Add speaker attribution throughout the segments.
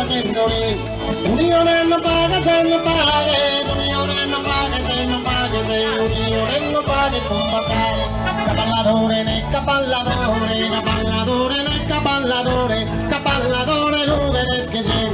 Speaker 1: facendo lì. Unione non paga se non paga, unione non paga se non paga, unione non paga con battere. Cavalladore nel cavalladore, cavalladore nel cavalladore, cavalladore non vedes che sei.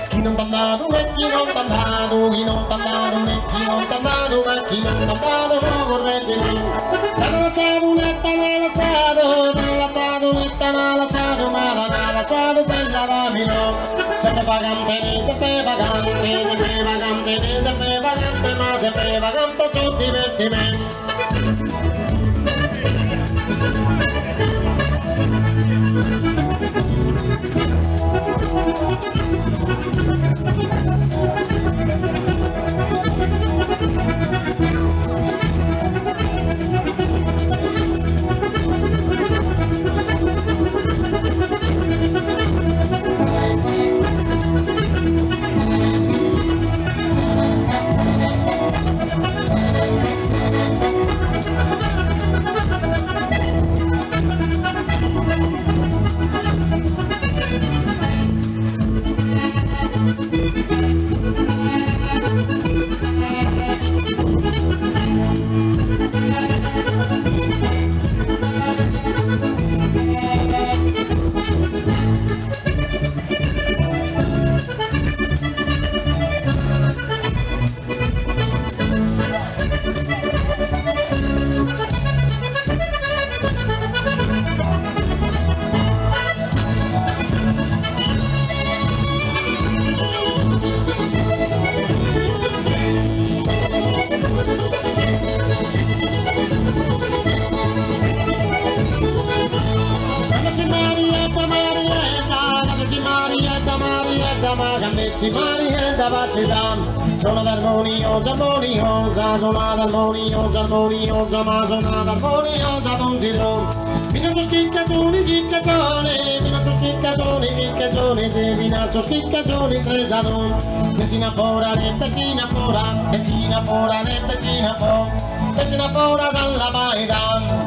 Speaker 1: Chi non t'ha dato e chi non t'ha dato, chi non t'ha dato e chi non t'ha dato, ma chi non t'ha dato lo correggimi. T'hanno lasciato e t'hanno lasciato e t'hanno lasciato, ma l'hanno lasciato bella da Milano. Sempre vagante, sempre vagante, sempre vagante, sempre vagante, ma sempre vagante sul divertimento. Marietta Bacidan, suona d'armoniosa, armoniosa, suona d'armoniosa, armoniosa, ma suona d'armoniosa non ti do. Fino su schiccagioni, schiccagioni, fino su schiccagioni, schiccagioni, se fino su schiccagioni, tresadon. Pecina fora, pecina fora, pecina fora, pecina fora, pecina fora dalla Maidan.